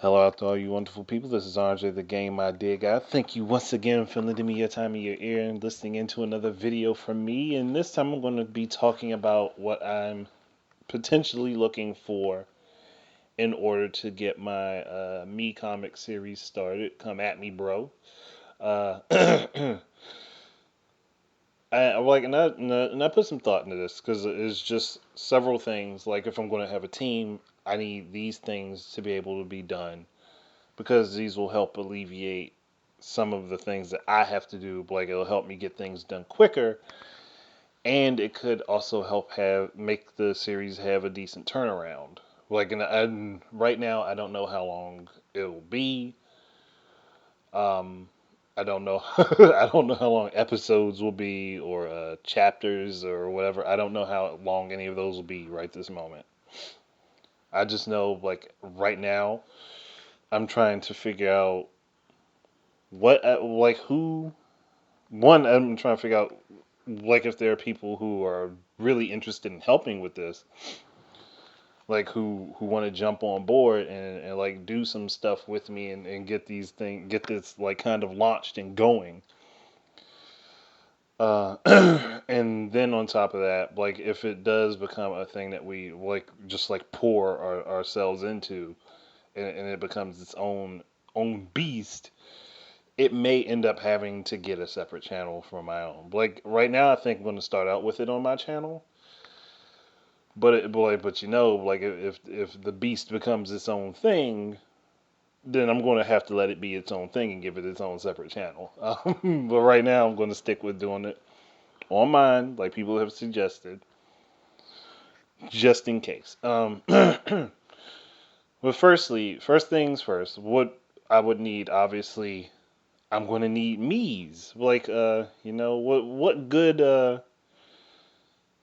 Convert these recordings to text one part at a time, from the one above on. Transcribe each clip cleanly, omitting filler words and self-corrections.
Hello out to all you wonderful people. This is RJ the Game Idea Guy. Thank you once again for lending me your time and your ear and listening into another video from me. And this time I'm going to be talking about what I'm potentially looking for in order to get my Me comic series started. Come at me, bro. Uh, and I put some thought into this because it's just several things. Like if I'm going to have a team, I need these things to be able to be done because these will help alleviate some of the things that I have to do. Like it'll help me get things done quicker, and it could also help have make the series have a decent turnaround. Like, right now, I don't know how long it will be. Um, I don't know. I don't know how long episodes will be, or chapters, or whatever. I don't know how long any of those will be right this moment. I just know, like right now, I'm trying to figure out what, like who. One, I'm trying to figure out, like, if there are people who are really interested in helping with this, like who want to jump on board and like do some stuff with me and get this like kind of launched and going. Uh, and then on top of that, like if it does become a thing that we like just like pour ourselves into, and it becomes its own beast, it may end up having to get a separate channel for my own. Like right now, I think I'm going to start out with it on my channel. But like if the beast becomes its own thing, then I'm going to have to let it be its own thing and give it its own separate channel. But right now, I'm going to stick with doing it on mine, like people have suggested, just in case. But first things first, what I would need, obviously, I'm going to need Mii's. Like,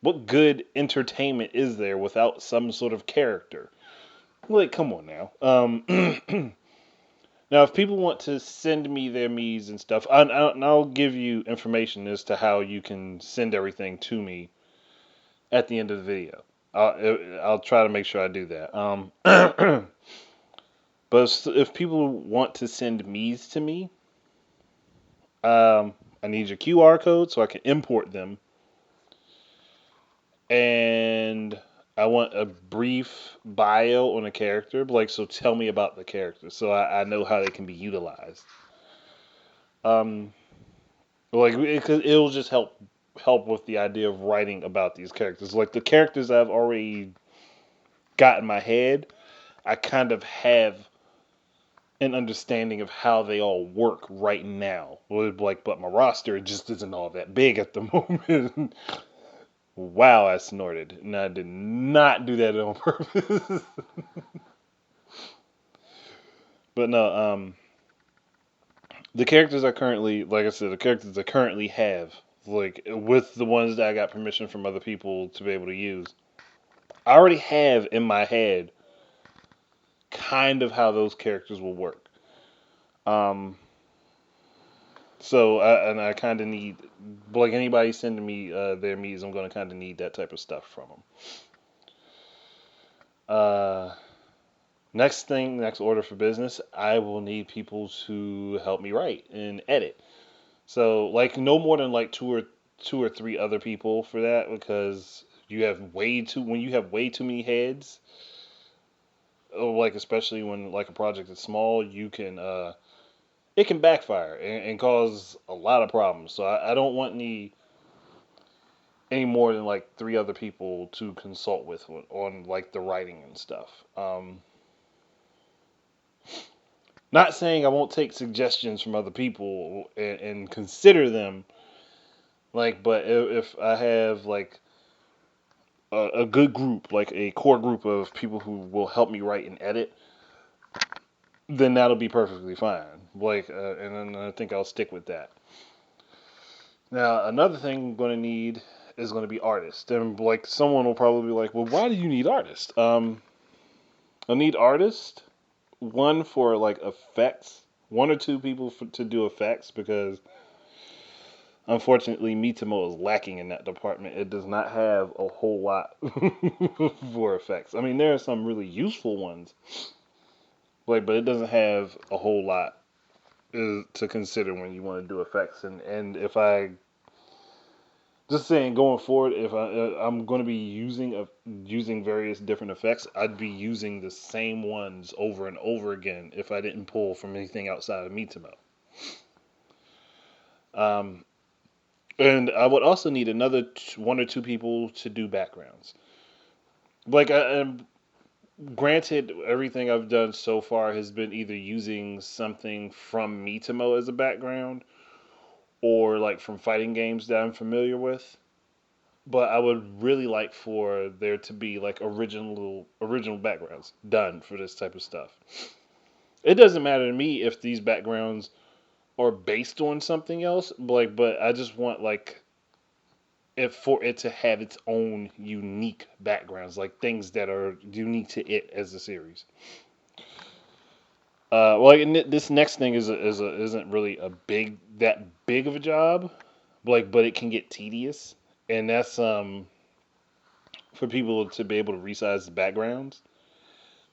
what good entertainment is there without some sort of character? Like, come on now. Now, if people want to send me their Mii's and stuff, I'll give you information as to how you can send everything to me at the end of the video. I'll try to make sure I do that. But if people want to send Mii's to me, I need your QR code so I can import them, and I want a brief bio on a character. Like, so tell me about the character so I know how they can be utilized. Um, like it'll just help with the idea of writing about these characters. Like the characters I've already got in my head, I kind of have an understanding of how they all work right now. Like, but my roster just isn't all that big at the moment. Wow, I snorted, and I did not do that on purpose. But no, the characters I currently, like I said, the characters I currently have, like with the ones that I got permission from other people to be able to use, I already have in my head kind of how those characters will work. Um, I kind of need, like anybody sending me their Mii's, I'm going to kind of need that type of stuff from them. Uh, next order for business, I will need people to help me write and edit. So like no more than like two or three other people for that, because when you have way too many heads, or like especially when like a project is small, you can it can backfire and cause a lot of problems. So I don't want any more than like three other people to consult with on like the writing and stuff. Not saying I won't take suggestions from other people and consider them, like, but if I have like a good group, like a core group of people who will help me write and edit, then that'll be perfectly fine. Like, and then I think I'll stick with that. Now, another thing I'm going to need is going to be artists. And like, someone will probably be like, "Well, why do you need artists?" I need artists. One for like effects, one or two people to do effects, because unfortunately, Mitamo is lacking in that department. It does not have a whole lot for effects. I mean, there are some really useful ones, Like, but it doesn't have a whole lot to consider when you want to do effects. And if I just saying going forward, if I'm going to be using various different effects, I'd be using the same ones over and over again if I didn't pull from anything outside of Mitamo. Um, and I would also need another one or two people to do backgrounds. Like, granted, everything I've done so far has been either using something from Mitamo as a background or like from fighting games that I'm familiar with. But I would really like for there to be like original backgrounds done for this type of stuff. It doesn't matter to me if these backgrounds are based on something else, but I just want like if for it to have its own unique backgrounds, like things that are unique to it as a series. This next thing isn't really that big of a job, but it can get tedious, and that's for people to be able to resize the backgrounds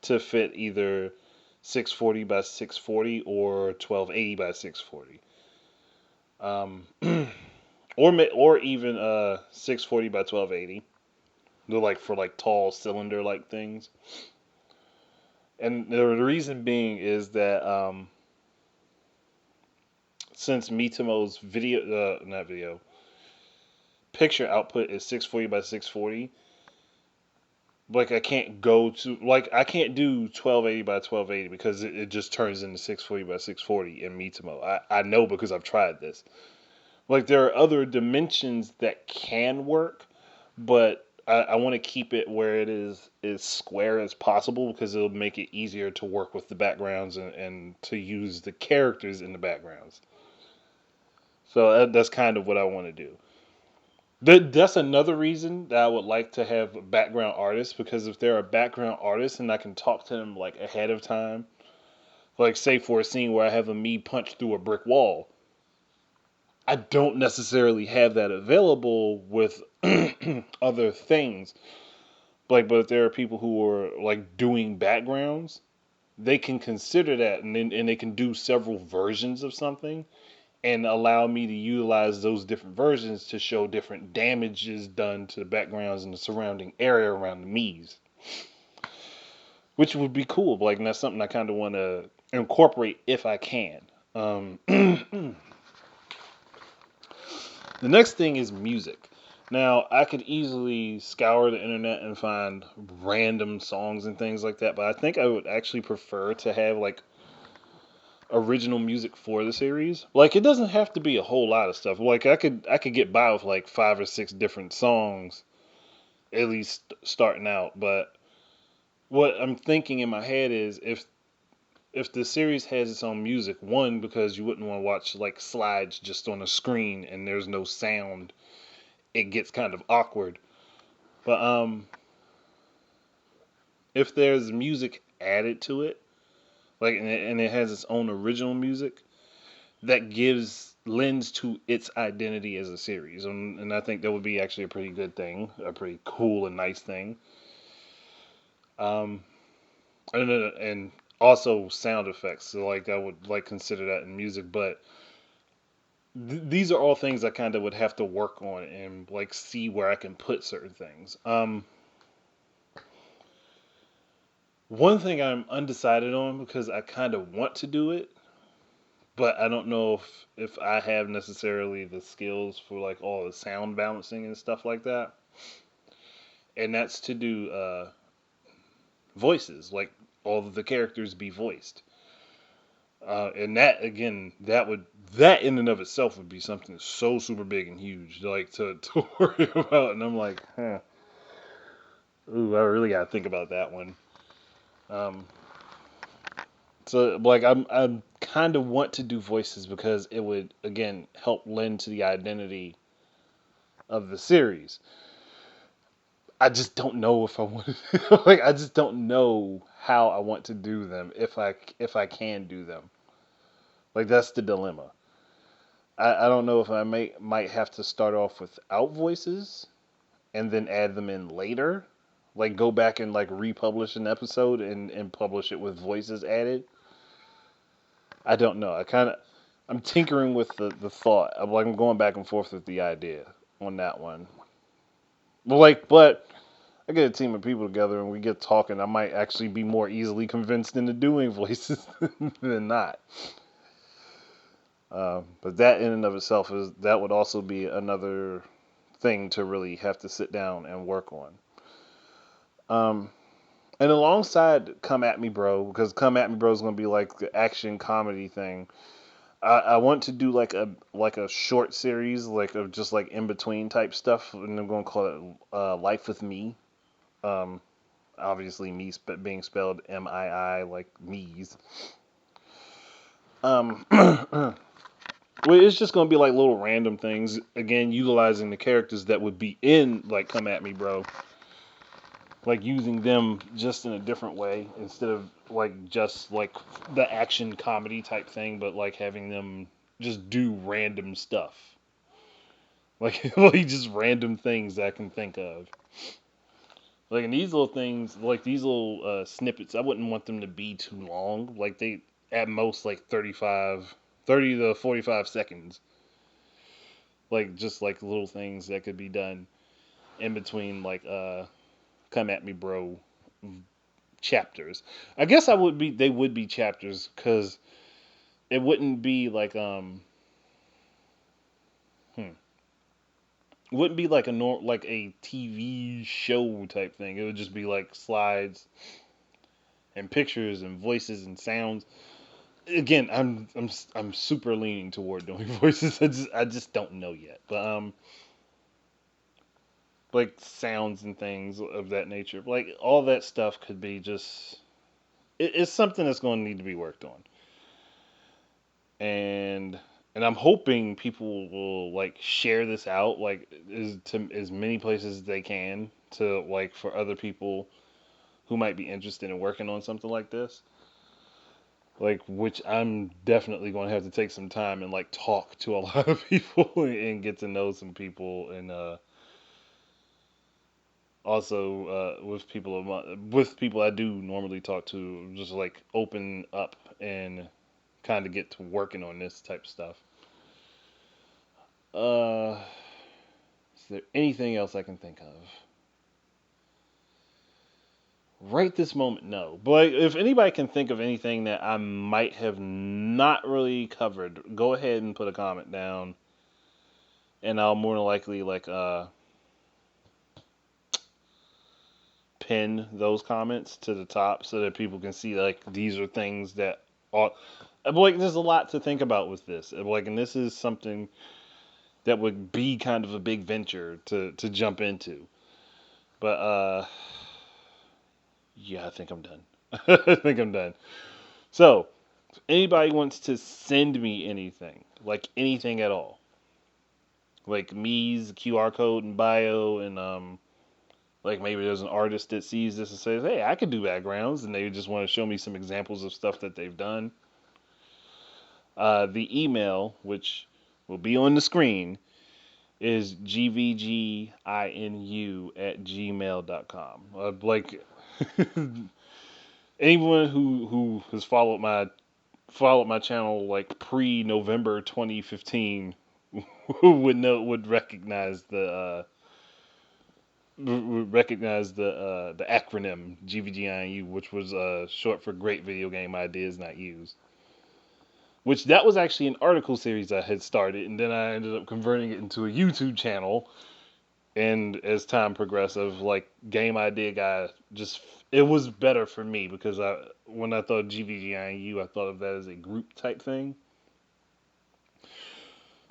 to fit either 640 by 640 or 1280 by 640, or even 640 by 1280. They're like for like tall cylinder like things, and the reason being is that since Mitamo's not video, picture output is 640 by 640. Like I can't do 1280 by 1280 because it just turns into 640 by 640 in Mitamo. I know because I've tried this. Like there are other dimensions that can work, but I want to keep it where it is as square as possible because it'll make it easier to work with the backgrounds and to use the characters in the backgrounds. So that's kind of what I want to do. That's another reason that I would like to have background artists because if there are background artists and I can talk to them like ahead of time, like say for a scene where I have a me punch through a brick wall, I don't necessarily have that available with other things. But if there are people who are like doing backgrounds, they can consider that and they can do several versions of something and allow me to utilize those different versions to show different damages done to the backgrounds and the surrounding area around the Mii's, which would be cool. Like, and that's something I kind of want to incorporate if I can. The next thing is music. Now, I could easily scour the internet and find random songs and things like that, but I think I would actually prefer to have like original music for the series. Like it doesn't have to be a whole lot of stuff. Like I could get by with like five or six different songs at least starting out, but what I'm thinking in my head is if the series has its own music, one because you wouldn't want to watch like slides just on a screen and there's no sound, it gets kind of awkward. But if there's music added to it, like and it has its own original music, that gives lends to its identity as a series, and I think that would be actually a pretty good thing, a pretty cool and nice thing. Um, and also sound effects. So like I would like consider that in music, but these are all things I kind of would have to work on and like see where I can put certain things. One thing I'm undecided on because I kind of want to do it, but I don't know if I have necessarily the skills for like all the sound balancing and stuff like that. And that's to do voices, like all of the characters be voiced. And that again, that in and of itself would be something so super big and huge, like to worry about. And I'm like, huh, ooh, I really got to think about that one. Um, so like I'm kind of want to do voices because it would again help lend to the identity of the series. I just don't know if I want to, like I just don't know how I want to do them if I can do them. Like that's the dilemma. I don't know if I might have to start off without voices and then add them in later. like go back and like republish an episode and publish it with voices added. I don't know. I'm tinkering with the thought. I'm going back and forth with the idea on that one. But I get a team of people together and we get talking. I might actually be more easily convinced into doing voices than not. But that in and of itself that would also be another thing to really have to sit down and work on. Um, and alongside Come At Me Bro, because Come At Me Bro is going to be like the action comedy thing. I want to do like a short series like of just like in between type stuff, and I'm going to call it Life with Me. Um, Obviously, me being spelled MII like me's. Well, it's just gonna be like little random things. Again, utilizing the characters that would be in like Come At Me Bro, like using them just in a different way instead of like just like the action comedy type thing, but like having them just do random stuff, like just random things that I can think of. Like in these little things, like these little snippets, I wouldn't want them to be too long. Like they at most like 30 to 45 seconds. Like just like little things that could be done in between like Come At Me Bro chapters. I guess I would be they would be chapters because it wouldn't be like hmm, it wouldn't be like like a TV show type thing. It would just be like slides and pictures and voices and sounds. Again, I'm super leaning toward doing voices. I just don't know yet. But like sounds and things of that nature. Like all that stuff could be just it's something that's going to need to be worked on. And I'm hoping people will like share this out like to as many places as they can to like for other people who might be interested in working on something like this. Like which I'm definitely going to have to take some time and like talk to a lot of people and get to know some people and also with people I do normally talk to, just like open up and kind of get to working on this type of stuff. Uh, is there anything else I can think of? Right this moment, no. But like, if anybody can think of anything that I might have not really covered, go ahead and put a comment down, and I'll more than likely like pin those comments to the top so that people can see like these are things that are like there's a lot to think about with this. Like and this is something that would be kind of a big venture to jump into. But yeah, I think I'm done. I think I'm done. So, if anybody wants to send me anything, like anything at all, like me's QR code and bio, and like maybe there's an artist that sees this and says, "Hey, I could do backgrounds," and they just want to show me some examples of stuff that they've done. The email, which will be on the screen, is gvginu at gmail.com. Like anyone who has followed my channel like pre November 2015 would recognize the acronym GVGINU, which was short for Great Video Game Ideas Not Used. Which that was actually an article series I had started, and then I ended up converting it into a YouTube channel. And as time progressed, of like Game Idea Guy, just it was better for me because when I thought GVGIU, I thought of that as a group type thing.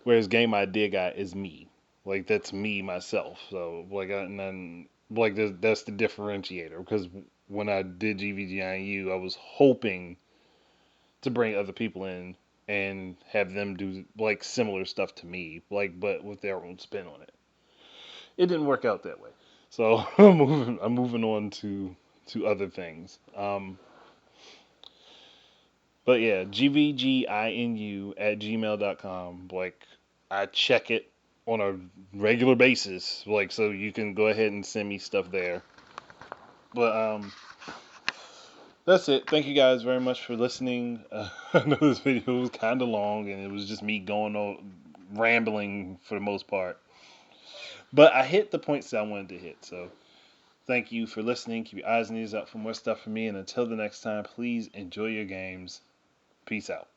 Whereas Game Idea Guy is me, like that's me myself. So like and then like that's the differentiator because when I did GVGIU, I was hoping to bring other people in and have them do like similar stuff to me, like but with their own spin on it. It didn't work out that way. So I'm moving on to other things. But yeah, gvginu at gmail.com. Like I check it on a regular basis. Like so you can go ahead and send me stuff there. But that's it. Thank you guys very much for listening. I know this video was kind of long, and it was just me going on rambling for the most part. But I hit the points that I wanted to hit. So thank you for listening. Keep your eyes and ears out for more stuff from me. And until the next time, please enjoy your games. Peace out.